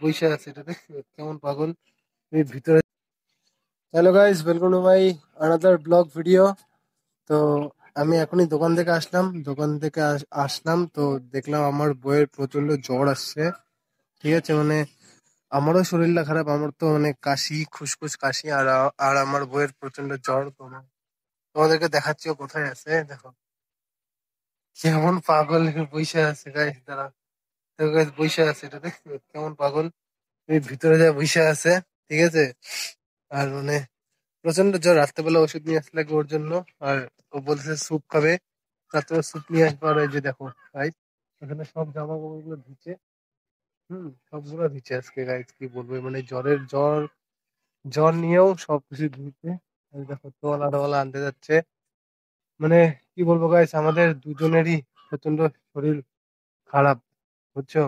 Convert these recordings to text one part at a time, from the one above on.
বসে আছে, এটা দেখছো কেমন পাগল এই ভিতরে। Hello guys, welcome to my another blog video. তো আমি এখনই দোকান থেকে আসলাম, দোকান থেকে আসলাম তো দেখলাম আমার বইয়ের প্রচন্ড জ্বর আসছে। ঠিক আছে, মানে আমারও শরীরটা খারাপ, আমার তো মানে কাশি, খুসখুস কাশি, আর আমার বইয়ের প্রচন্ড জ্বর। তোমাদেরকে দেখাচ্ছি ও কোথায় আছে, দেখো কেমন পাগল বসে আছে গাইস, দাঁড়া। তো গাইস বসে আছে, এটা দেখছো কেমন পাগল এই ভিতরে যা বসে আছে। ঠিক আছে, আর মানে প্রচন্ড জ্বর, রাত্রেবেলা ওষুধ নিয়ে আসতে লাগবে ওর জন্য। আর ও বলছে স্যুপ খাবে, রাত্রে স্যুপ নিয়ে আসবে। আর এই যে দেখো গাইস, এখানে সব জামা কাপড় গুলো ধুচ্ছে। সবগুলো ধুচ্ছে আজকে গাইস, কি বলবো, মানে জ্বরের জ্বর, জ্বর নিয়েও সবকিছু ধুচ্ছে। এই দেখো তোলা টোলা আনতে যাচ্ছে, মানে কি বলবো গাইস, আমাদের দুজনেরই প্রচন্ড শরীর খারাপ, বুঝছো।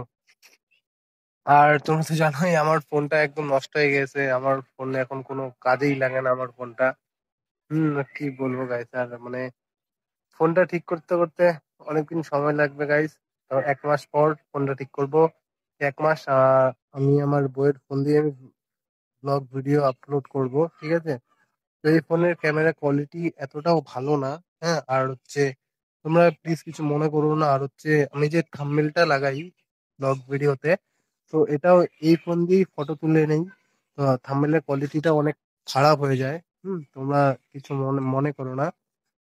আর তোমরা তো জানোই আমার ফোনটা একদম নষ্ট হয়ে গেছে, আমার ফোনে এখন কোনো কাজেই লাগে না আমার ফোনটা। কি বলবো গাইস, আর মানে ফোনটা ঠিক করতে করতে অনেকদিন সময় লাগবে গাইস। তো 1 মাস পর ফোনটা ঠিক করব। 1 মাস আমি আমার বইয়ের ফোন দিয়ে আমি ব্লগ ভিডিও আপলোড করব, ঠিক আছে। তো এই ফোনের ক্যামেরা কোয়ালিটি এতটাও ভালো না। হ্যাঁ, আর হচ্ছে তোমরা প্লিজ কিছু মনে করো না। আর হচ্ছে আমি যে থাম্বনেলটা লাগাই ব্লগ ভিডিওতে, তো এটাও এই ফোন দিয়েই ফটো তুলে নেই। তো থাম্বনেলের কোয়ালিটিটা অনেক খারাপ হয়ে যায়। তোমরা কিছু মনে মনে করো না।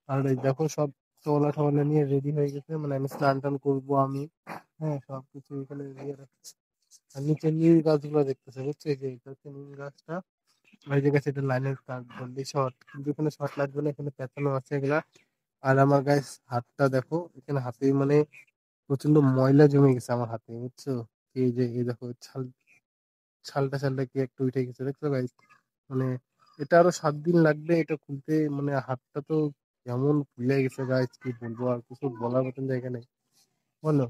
আর এই দেখো সব তোলা টোলা নিয়ে রেডি হয়ে গেছে, মানে আমি স্নান টান করবো আমি। হ্যাঁ, সবকিছু এখানে দিয়ে রাখছি। আর নিচে নীল গাছগুলো দেখতেছে, বুঝছো, এই যে এটা হচ্ছে নীল গাছটা। ওই যে গাছ, এটা লাইনের তার বললি শর্ট, কিন্তু এখানে শর্ট লাগবে না, এখানে পেঁচানো আছে এগুলা। আর আমার গাইস হাতটা দেখো, এখানে হাতে মানে প্রচন্ড ময়লা জমে গেছে আমার হাতে, বুঝছো। এই যে এই দেখো ছালটা ছালটা কি একটু উঠে গেছে, দেখছো গাইস। মানে এটা আরো 7 দিন লাগবে এটা খুলতে, মানে হাতটা তো কেমন ফুলে গেছে গাইস, কি বলবো, আর কিছু বলার মতন জায়গা নেই, বলো।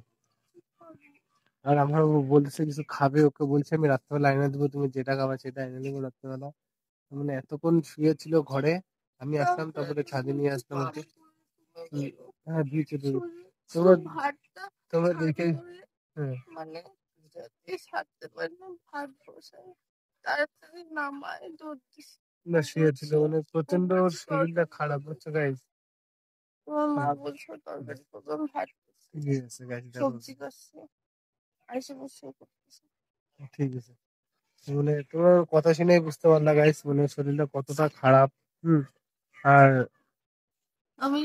আর আমার ও বলছে কিছু খাবে, ওকে বলছে আমি রাত্রেবেলা এনে দেবো, তুমি যেটা খাবা সেটা এনে দেবো রাত্রেবেলা। মানে এতক্ষণ শুয়েছিল ঘরে, আমি আসলাম তারপরে ছাদে নিয়ে আসলাম ওকে। হ্যাঁ, দিয়েছে দিয়েছে। তোমরা তোমরা দেখে, হ্যাঁ, মানে যদি সারতে পারি না ভাত বসাই তাড়াতাড়ি নামায় দুধ দিছি। না শুয়েছিল, মানে প্রচন্ড ওর শরীরটা খারাপ, বুঝছো গাইস। তোমার মা বলছো তরকারি প্রথম ভাত করছি, ঠিক আছে গাইস, দেখো, সবজি করছি, আইসে বসে করতেছি। ঠিক আছে। মানে তোমার কথা শুনেই বুঝতে পারলাম গাইস, মানে শরীরটা কতটা খারাপ। হুম আর আমি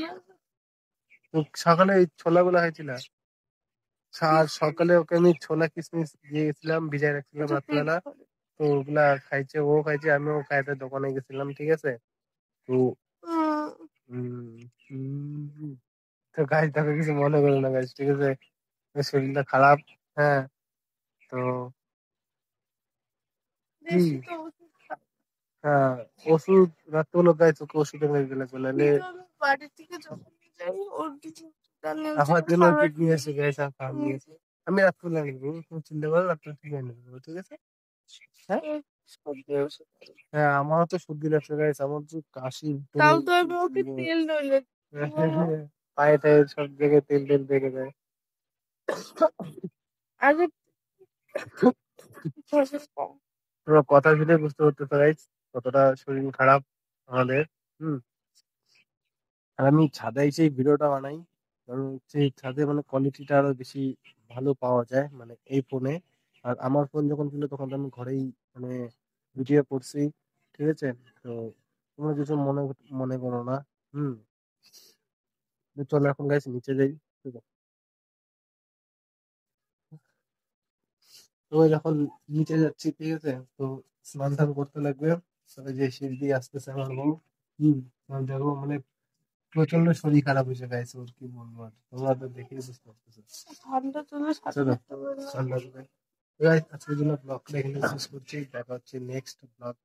তো সকালে এই ছোলাগুলো খাইছিল। আর সকালে ওকে আমি ছোলা কিশমিশ দিয়ে গেছিলাম, ভিজাই রাখছিলাম রাত্রেবেলা। তো ওগুলা খাইছে, ও খাইছে, আমিও খাইতে দোকানে গেছিলাম, ঠিক আছে। তো উম, উম, তো গাছ দেখো কিছু মনে করো না গাছ, ঠিক আছে, ওর শরীরটা খারাপ। হ্যাঁ, তো কি, বেশি তো ওষুধ খাই। হ্যাঁ, ওষুধ রাত্রেবেলা গাছ ওকে ওষুধ এনে দিলে চলে। কিন্তু আমি বাড়ি থেকে যখন যাই ওর কিছু জানি আমার জন্য খাবার কিডনি এসে গেছে, আর খাওয়া নিয়ে এসে আমি রাত্রে নিবো, তুমি চিন্তা করো, রাত্রে ঠিক এনে দেবো, ঠিক আছে। হ্যাঁ, সর্দি ওষুধ। হ্যাঁ, আমারও তো সর্দি লাগছে গাইস, আমার তো কাশি তাও তো আমি ওকে তেল নইলে পায়ে টায়ে সব জায়গায় তেল টেল দেখে যায়। আগে ধরে কম। তোমরা কথা শুনে বুঝতে পারতেছো গাইস কতটা শরীর খারাপ আমাদের। হুম আর আমি ছাদে এসে এই ভিডিওটা বানাই, কারণ হচ্ছে ছাদে মানে কোয়ালিটিটা আরো বেশি ভালো পাওয়া যায়, মানে এই ফোনে। আর আমার ফোন যখন ছিল তখন তো আমি ঘরেই মানে ভিডিও করছি, ঠিক আছে। তো তোমরা কিছু মনে মনে করো না। হুম তো চলো এখন গাইস নিচে যাই, ঠিক আছে। তো ওই যখন নিচে যাচ্ছি, ঠিক আছে, তো স্নান টান করতে লাগবে। তবে যে সিঁড়ি দিয়ে আসতেছে আমার বউ। আর দেখো মানে প্রচন্ড শরীর খারাপ হয়েছে গাইস, ওর কি বলবো, আর তোমরা তো দেখেই বুঝতে পারতেছো। ঠান্ডা চলে সাথে চলো থাকতে পারে না। ঠান্ডা গাইস, আজকের জন্য ব্লগটা এখানে শেষ করছি, দেখা হচ্ছে নেক্সট ব্লগ।